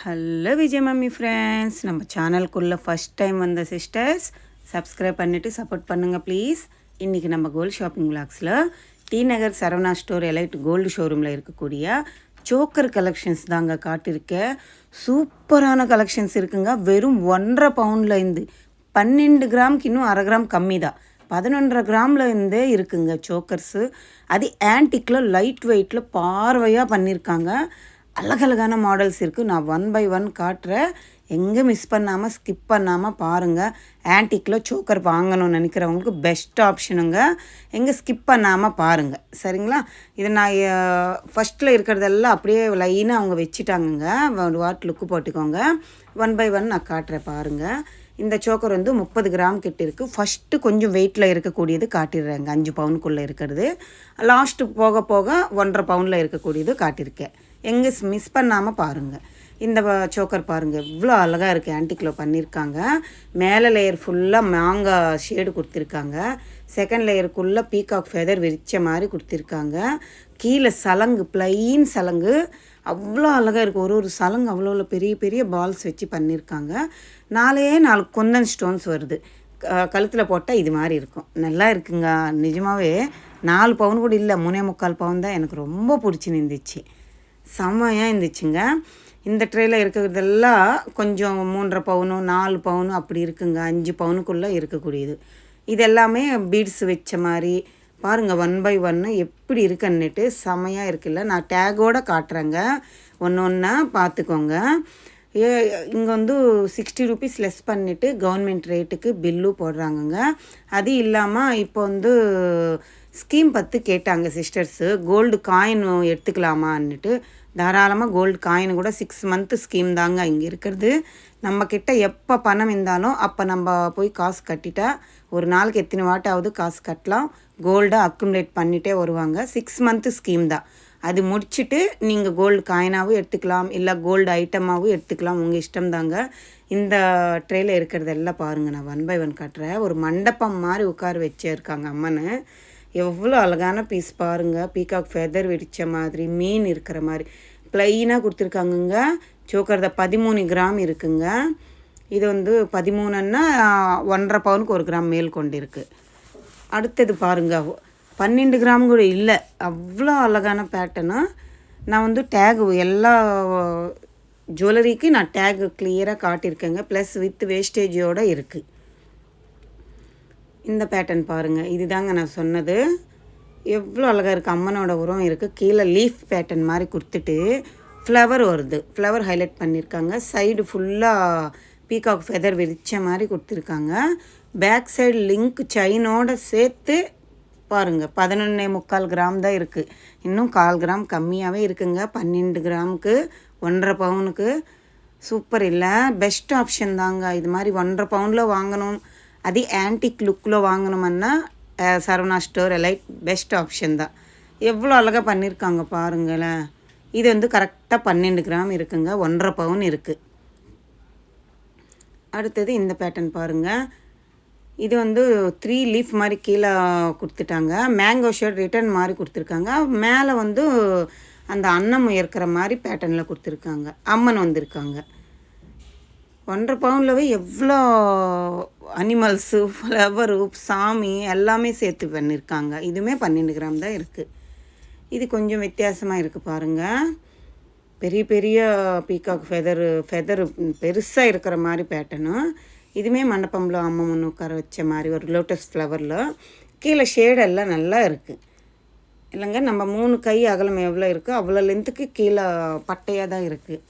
Hello Vijay mummy friends, நம்ம சேனலுக்குள்ளே first time வந்த sisters subscribe பண்ணிவிட்டு சப்போர்ட் பண்ணுங்கள் ப்ளீஸ். இன்றைக்கி நம்ம கோல்டு ஷாப்பிங் விளாக்ஸில் டி நகர் சரவணா ஸ்டோர் எலைட் கோல்டு ஷோரூமில் இருக்கக்கூடிய சோக்கர் கலெக்ஷன்ஸ் தாங்க காட்டியிருக்கேன். சூப்பரான கலெக்ஷன்ஸ் இருக்குங்க. வெறும் 1.5 பவுண்ட்லேருந்து 12 கிராமுக்கு இன்னும் 1/2 கிராம் கம்மி தான், 11.5 கிராமில் இருந்தே இருக்குங்க சோக்கர்ஸு. அது ஆன்டிக்கில் லைட் வெயிட்டில் பார்வையாக பண்ணியிருக்காங்க. அழகழகான மாடல்ஸ் இருக்குது. நான் 1 by 1 காட்டுறேன். எங்கே மிஸ் பண்ணாமல் ஸ்கிப் பண்ணாமல் பாருங்கள். ஆன்டிக்கில் சோக்கர் வாங்கணும்னு நினைக்கிறவங்களுக்கு பெஸ்ட் ஆப்ஷனுங்க. எங்கே ஸ்கிப் பண்ணாமல் பாருங்கள், சரிங்களா? இது நான் ஃபஸ்ட்டில் இருக்கிறதெல்லாம் அப்படியே லைனாக அவங்க வச்சுட்டாங்கங்க. ஒரு வாட் லுக்கு போட்டுக்கோங்க. 1 by 1 நான் காட்டுறேன் பாருங்கள். இந்த சோக்கர் வந்து 30 கிராம் கிட்ட இருக்குது. ஃபஸ்ட்டு கொஞ்சம் வெயிட்டில் இருக்கக்கூடியது காட்டிடுறேங்க, 5 பவுனுக்குள்ளே இருக்கிறது. லாஸ்ட்டு போக போக 1.5 பவுனில் இருக்கக்கூடியது காட்டியிருக்கேன். எங்கே மிஸ் பண்ணாமல் பாருங்கள். இந்த சோக்கர் பாருங்கள், எவ்வளோ அழகாக இருக்குது. ஆன்டிக்கில் பண்ணியிருக்காங்க. மேலே லேயர் ஃபுல்லாக மாங்காய் ஷேடு கொடுத்துருக்காங்க. செகண்ட் லேயருக்குள்ளே பீகாக் ஃபெதர் விரிச்ச மாதிரி கொடுத்துருக்காங்க. கீழே சலங்கு, ப்ளைன் சலங்கு அவ்வளோ அழகாக இருக்குது. ஒரு சலங்கு அவ்வளோ பெரிய பெரிய பால்ஸ் வச்சு பண்ணியிருக்காங்க. 4 குந்தன் ஸ்டோன்ஸ் வருது. கழுத்தில் போட்டால் இது மாதிரி இருக்கும். நல்லா இருக்குங்க. நிஜமாகவே 4 பவுன் கூட இல்லை, 3.25 பவுன் தான். எனக்கு ரொம்ப பிடிச்சி செம்மையாக இருந்துச்சுங்க. இந்த ட்ரேயில் இருக்கிறதெல்லாம் கொஞ்சம் 3.5 பவுனு 4 பவுனு அப்படி இருக்குங்க. 5 பவுனுக்குள்ளே இருக்கக்கூடியது. இது எல்லாமே பீட்ஸ் வச்ச மாதிரி பாருங்கள். 1 by 1 எப்படி இருக்குன்னுட்டு செம்மையாக இருக்குல்ல. நான் டேகோடு காட்டுறேங்க, ஒன்று ஒன்றா பார்த்துக்கோங்க. இங்கே வந்து 60 ரூபீஸ் லெஸ் பண்ணிவிட்டு கவர்மெண்ட் ரேட்டுக்கு பில்லு போடுறாங்கங்க. அது இல்லாமல் இப்போ வந்து ஸ்கீம் பற்றி கேட்டாங்க சிஸ்டர்ஸு. Gold coin எடுத்துக்கலாமான்னுட்டு. தாராளமாக கோல்டு காயின் கூட 6 மந்த்து ஸ்கீம் தாங்க இங்கே இருக்கிறது. நம்மக்கிட்ட எப்போ பணம் இருந்தாலும் அப்போ நம்ம போய் காசு கட்டிட்டா ஒரு நாளைக்கு எத்தனை வாட்டாவது காசு கட்டலாம். கோல்டை அக்குமுலேட் பண்ணிகிட்டே வருவாங்க. 6 மந்த்து ஸ்கீம் தான். அது முடிச்சுட்டு நீங்கள் கோல்டு காயினாகவும் எடுத்துக்கலாம், இல்லை கோல்டு ஐட்டமாகவும் எடுத்துக்கலாம், உங்கள் இஷ்டம் தாங்க. இந்த ட்ரேயில் இருக்கிறதெல்லாம் பாருங்கள். நான் 1 by 1 காட்டுறேன். ஒரு மண்டபம் மாதிரி உட்கார வச்சுருக்காங்க அம்மனு. எவ்வளோ அழகான பீஸ் பாருங்கள். பீகாக் ஃபெதர் வெடித்த மாதிரி, மீன் இருக்கிற மாதிரி ப்ளைனாக கொடுத்துருக்காங்கங்க. சோக்கர் தான் 13 கிராம் இருக்குங்க. இது வந்து 13ன்னா 1.5 பவுனுக்கு 1 கிராம் மேல் கொண்டு இருக்குது. அடுத்தது பாருங்கள், 12 கிராம் கூட இல்லை. அவ்வளோ அழகான பேட்டர்னு. நான் வந்து டேகு எல்லா ஜுவல்லரிக்கு நான் டேகு கிளியராக காட்டியிருக்கேங்க. ப்ளஸ் வித் வேஸ்டேஜோடு இருக்குது. இந்த பேட்டர்ன் பாருங்கள், இது தாங்க நான் சொன்னது. எவ்வளோ அழகாக இருக்குது. அம்மனோட உரம் இருக்குது. கீழே லீஃப் பேட்டர்ன் மாதிரி கொடுத்துட்டு ஃப்ளவர் வருது. ஃப்ளவர் ஹைலைட் பண்ணியிருக்காங்க. சைடு ஃபுல்லாக பீகாக் ஃபெதர் விரிச்ச மாதிரி கொடுத்துருக்காங்க. பேக் சைடு லிங்க் செயினோடு சேர்த்து பாருங்கள். 11.25 கிராம் தான் இருக்குது. இன்னும் 1/4 கிராம் கம்மியாகவே இருக்குங்க. 12 கிராமுக்கு 1.5 பவுனுக்கு. சூப்பர் இல்லை? பெஸ்ட் ஆப்ஷன் தாங்க. இது மாதிரி 1.5 பவுனில் வாங்கணும், அது ஆன்டிக் லுக்கில் வாங்கணுமன்னா Saravana store elite best option தான். எவ்வளோ அழகாக பண்ணியிருக்காங்க பாருங்களேன். இது வந்து கரெக்டாக 12 கிராம் இருக்குங்க. 1.5 பவுன் இருக்குது. அடுத்தது இந்த பேட்டர்ன் பாருங்கள். இது வந்து 3 லீஃப் மாதிரி கீழே கொடுத்துட்டாங்க. மேங்கோ ஷேட் ரிட்டன் மாதிரி கொடுத்துருக்காங்க. மேலே வந்து அந்த அன்னம் உயர்க்கிற மாதிரி பேட்டர்னில் கொடுத்துருக்காங்க. அம்மன் வந்திருக்காங்க. 1.5 பவுன்லவே எவ்வளோ அனிமல்ஸு, ஃப்ளவரு, சாமி எல்லாமே சேர்த்து பண்ணியிருக்காங்க. இதுவுமே 12 கிராம் தான் இருக்குது. இது கொஞ்சம் வித்தியாசமாக இருக்குது பாருங்கள். பெரிய பெரிய பீகாக் ஃபெதரு பெருசாக இருக்கிற மாதிரி பேட்டர்னு. இதுவுமே மண்டபம்ல அம்மன் உட்கார வச்ச மாதிரி ஒரு லோட்டஸ் ஃப்ளவரில். கீழே ஷேடெல்லாம் நல்லா இருக்குது இல்லைங்க. நம்ம 3 கை அகலம் எவ்வளோ இருக்குது அவ்வளோ லென்த்துக்கு கீழே பட்டையாக தான் இருக்குது.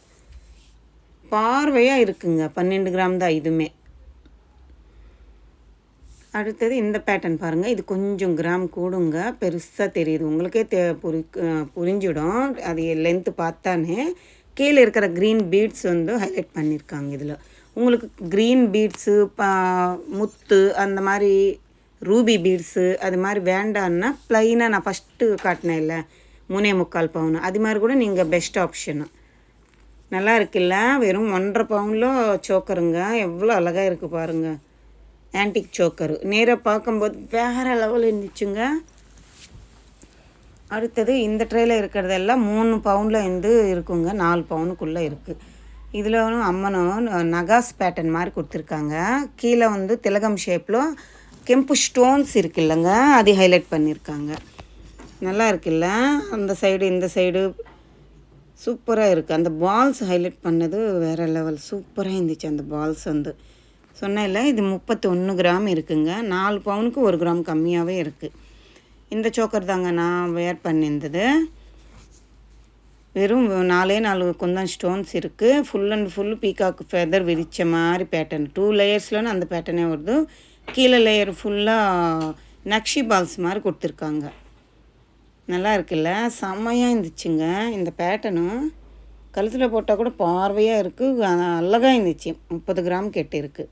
பார்வையாக இருக்குங்க. 12 கிராம் தான் இதுவுமே. அடுத்தது இந்த பேட்டர்ன் பாருங்கள். இது கொஞ்சம் கிராம் கூடுங்க, பெருசாக தெரியுது உங்களுக்கே. புரிஞ்சிடும் அது லென்த்து பார்த்தானே. கீழே இருக்கிற க்ரீன் பீட்ஸ் வந்து ஹைலைட் பண்ணியிருக்காங்க. இதில் உங்களுக்கு க்ரீன் பீட்ஸு, முத்து, அந்த மாதிரி ரூபி பீட்ஸு அது மாதிரி வேண்டான்னா ப்ளைனாக நான் ஃபஸ்ட்டு காட்டினேன் இல்லை 3.25 பவுன், அது மாதிரி கூட நீங்கள் பெஸ்ட் ஆப்ஷனு. நல்லா இருக்குல்ல? வெறும் 1.5 பவுனில் சோக்கருங்க. எவ்வளோ அழகாக இருக்குது பாருங்கள். ஆன்டிக் சோக்கரு நேராக பார்க்கும்போது வேறு லெவல் இருந்துச்சுங்க. அடுத்தது இந்த ட்ரேயில் இருக்கிறதெல்லாம் 3 பவுனில் இருக்குங்க. 4 பவுனுக்குள்ளே இருக்குது. இதில் அம்மனும் நகாஸ் பேட்டர்ன் மாதிரி கொடுத்துருக்காங்க. கீழே வந்து திலகம் ஷேப்பில் கெம்பு ஸ்டோன்ஸ் இருக்குல்லங்க, அது ஹைலைட் பண்ணியிருக்காங்க. நல்லா இருக்குல்ல, அந்த சைடு இந்த சைடு சூப்பராக இருக்குது. அந்த பால்ஸ் ஹைலைட் பண்ணது வேறு லெவல், சூப்பராக இருந்துச்சு. அந்த பால்ஸ் வந்து சொன்னேன்ல, இது 31 கிராம் இருக்குங்க. 4 பவுனுக்கு 1 கிராம் கம்மியாகவே இருக்குது. இந்த சோக்கர் தாங்க நான் வேர் பண்ணியிருந்தது. வெறும் 4 குந்தன் ஸ்டோன்ஸ் இருக்குது. Full and full peacock feather விரித்த மாதிரி பேட்டர்ன். 2 லேயர்ஸ்லன்னு அந்த பேட்டர்னே வருது. கீழே லேயர் ஃபுல்லாக நக்ஷி பால்ஸ் மாதிரி கொடுத்துருக்காங்க. நல்லா இருக்குல்ல, செம்மையாக இருந்துச்சுங்க. இந்த பேட்டர்னும் கழுத்தில் போட்டால் கூட பார்வையாக இருக்குது, அழகாக இருந்துச்சு. 30 கிராம் கெட்டு இருக்குது.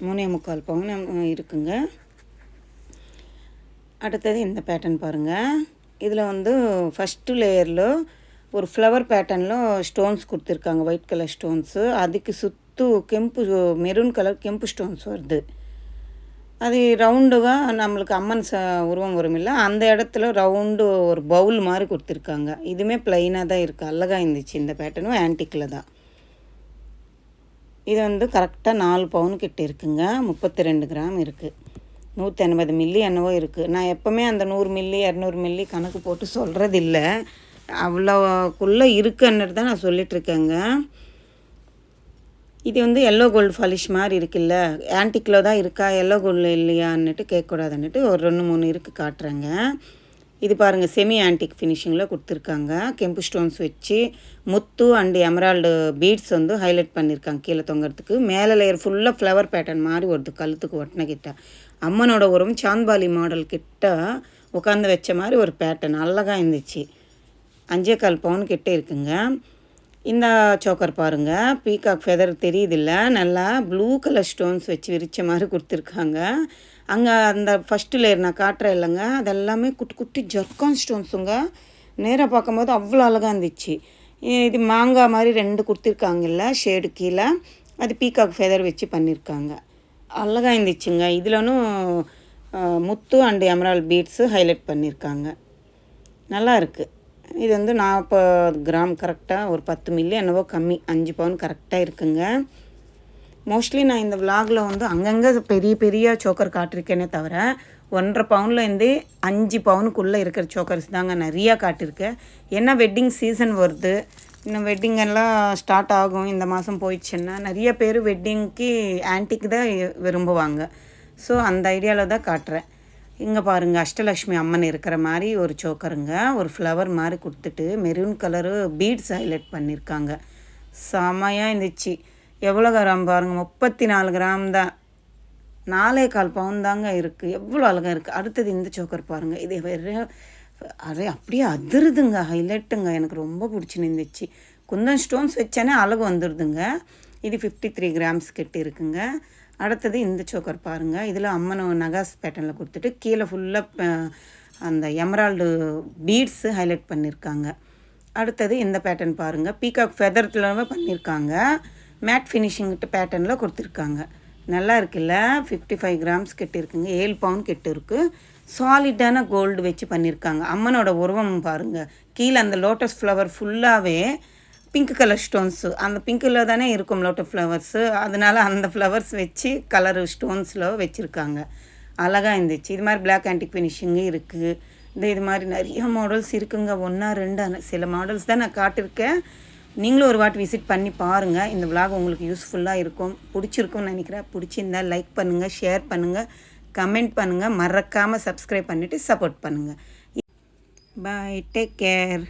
3.25 பவுன் இருக்குங்க. அடுத்தது இந்த பேட்டர்ன் பாருங்கள். இதில் வந்து ஃபஸ்ட்டு லேயரில் ஒரு ஃப்ளவர் பேட்டர்னில் ஸ்டோன்ஸ் கொடுத்துருக்காங்க, ஒயிட் கலர் ஸ்டோன்ஸு. அதுக்கு சுற்று கெம்பு மெரூன் கலர் கெம்பு ஸ்டோன்ஸ் வருது. அது ரவுண்டுவாக நம்மளுக்கு அம்மன் உருவம் வரும் இல்லை, அந்த இடத்துல ரவுண்டு ஒரு பவுல் மாதிரி கொடுத்துருக்காங்க. இதுவுமே ப்ளைனாக தான் இருக்குது, அழகாக இருந்துச்சு. இந்த பேட்டர்னும் ஆன்டிக்கில் தான். இது வந்து கரெக்டாக 4 பவுன் கிட்ட இருக்குங்க. 32 கிராம் இருக்குது. 180 மில்லி என்னவோ இருக்குது. நான் எப்போவுமே அந்த 100 மில்லி 200 மில்லி கணக்கு போட்டு சொல்கிறது இல்லை, அவ்வளோக்குள்ளே இருக்குன்னுட்டு தான் நான் சொல்லிகிட்ருக்கேங்க. இது வந்து எல்லோ கோல்டு ஃபாலிஷ் மாதிரி இருக்குல்ல, ஆன்டிக்கில் தான் இருக்கா, எல்லோ கோல்டு இல்லையான்னுட்டு கேட்கக்கூடாதுன்னுட்டு ஒரு 2-3 இருக்குது காட்டுறேங்க. இது பாருங்கள், செமி ஆன்டிக் ஃபினிஷிங்கில் கொடுத்துருக்காங்க. கெம்பு ஸ்டோன்ஸ் வச்சு முத்து அண்டு எமரால்டு பீட்ஸ் வந்து ஹைலைட் பண்ணியிருக்காங்க கீழே தொங்கிறதுக்கு. மேலே லேயர் ஃபுல்லாக ஃப்ளவர் பேட்டர்ன் மாதிரி வருது கழுத்துக்கு ஒட்டின கிட்ட. அம்மனோட உரம் சாந்த்பாலி மாடல் கிட்ட உட்காந்து வச்ச மாதிரி ஒரு பேட்டர்ன் அழகாக இருந்துச்சு. 5.25 பவுன் கிட்டே இருக்குங்க. இந்த சோக்கர் பாருங்கள், பீகாக் ஃபெதர் தெரியுதில்ல, நல்லா ப்ளூ கலர் ஸ்டோன்ஸ் வச்சு விரித்த மாதிரி கொடுத்துருக்காங்க. அங்கே அந்த ஃபஸ்ட்டு லேயர் நான் காட்டுறேன் இல்லைங்க, அதெல்லாமே குட்டி குட்டி ஜர்கான் ஸ்டோன்ஸுங்க. நேராக பார்க்கும்போது அவ்வளோ அழகாக இருந்துச்சு. இது மாங்காய் மாதிரி 2 கொடுத்துருக்காங்கல்ல ஷேடு கீழே, அது பீகாக் ஃபெதர் வச்சு பண்ணியிருக்காங்க. அழகாக இருந்துச்சுங்க. இதுலனும் முத்து அண்டு எமரால்ட் பீட்ஸு ஹைலைட் பண்ணியிருக்காங்க. நல்லா இருக்குது. இது வந்து 40 கிராம் கரெக்டாக, ஒரு 10 மில்லி என்னவோ கம்மி, 5 பவுன் கரெக்டாக இருக்குங்க. மோஸ்ட்லி நான் இந்த விலாகில் வந்து அங்கங்கே பெரிய பெரிய சோக்கர் காட்டிருக்கேனே தவிர 1.5 பவுன்லேருந்து 5 பவுனுக்குள்ளே இருக்கிற சோக்கர்ஸ் தாங்க நிறையா காட்டியிருக்கேன். ஏன்னா வெட்டிங் சீசன் வருது, இன்னும் வெட்டிங் எல்லாம் ஸ்டார்ட் ஆகும். இந்த மாதம் போயிடுச்சுன்னா நிறைய பேர் வெட்டிங்க்கு ஆன்டிக் தான் விரும்புவாங்க. ஸோ அந்த ஐடியாவில் தான் காட்டுறேன். இங்கே பாருங்கள், அஷ்டலக்ஷ்மி அம்மன் இருக்கிற மாதிரி ஒரு சோக்கருங்க. ஒரு ஃப்ளவர் மாதிரி கொடுத்துட்டு மெரூன் கலரு பீட்ஸ் ஹைலைட் பண்ணியிருக்காங்க. செமையாக இருந்துச்சு. எவ்வளோ கிராம் பாருங்கள், 34 கிராம் தான். 4.25 பவுன் தாங்க இருக்குது. எவ்வளோ அழகாக இருக்குது. அடுத்தது இந்த சோக்கர் பாருங்கள். இது வேறு அப்படியே அதிருதுங்க, ஹைலைட்டுங்க. எனக்கு ரொம்ப பிடிச்சிருந்துச்சு. குந்தன் ஸ்டோன்ஸ் வச்சானே அழகு வந்துடுதுங்க. இது 53 கிராம்ஸ் கிட்ட இருக்குங்க. அடுத்தது இந்த சோக்கர் பாருங்கள். இதில் அம்மன் நகாஸ் பேட்டர்னில் கொடுத்துட்டு கீழே ஃபுல்லாக அந்த எமரால்டு பீட்ஸு ஹைலைட் பண்ணியிருக்காங்க. அடுத்தது இந்த பேட்டர்ன் பாருங்கள், பீகாக் ஃபெதர்ல பண்ணியிருக்காங்க. மேட் ஃபினிஷிங் பேட்டர்னில் கொடுத்துருக்காங்க. நல்லா இருக்குல்ல, 55 கிராம்ஸ் கிட்ட இருக்குங்க. 7 பவுன் கிட்ட இருக்குது. சாலிடான கோல்டு வச்சு பண்ணியிருக்காங்க. அம்மனோட உருவம் பாருங்கள், கீழே அந்த லோட்டஸ் ஃப்ளவர் ஃபுல்லாகவே பிங்க் கலர் ஸ்டோன்ஸு, அந்த பிங்க்கில் தானே இருக்கும் லோட்டஸ் ஃப்ளவர்ஸு, அதனால் அந்த ஃப்ளவர்ஸ் வச்சு கலரு ஸ்டோன்ஸில் வச்சுருக்காங்க. அழகாக இருந்துச்சு. இது மாதிரி பிளாக் ஆன்டிக் ஃபினிஷிங்கு இருக்குது. இது மாதிரி நிறைய மாடல்ஸ் இருக்குங்க. 1-2 சில மாடல்ஸ் தான் நான் காட்டியிருக்கேன். நீங்களும் ஒரு வாட்டி விசிட் பண்ணி பாருங்கள். இந்த விலாக் உங்களுக்கு யூஸ்ஃபுல்லாக இருக்கும், பிடிச்சிருக்கும்னு நினைக்கிறேன். பிடிச்சிருந்தால் லைக் பண்ணுங்கள், ஷேர் பண்ணுங்கள், கமெண்ட் பண்ணுங்கள், மறக்காமல் சப்ஸ்கிரைப் பண்ணிவிட்டு சப்போர்ட் பண்ணுங்கள். பாய், டேக் கேர்.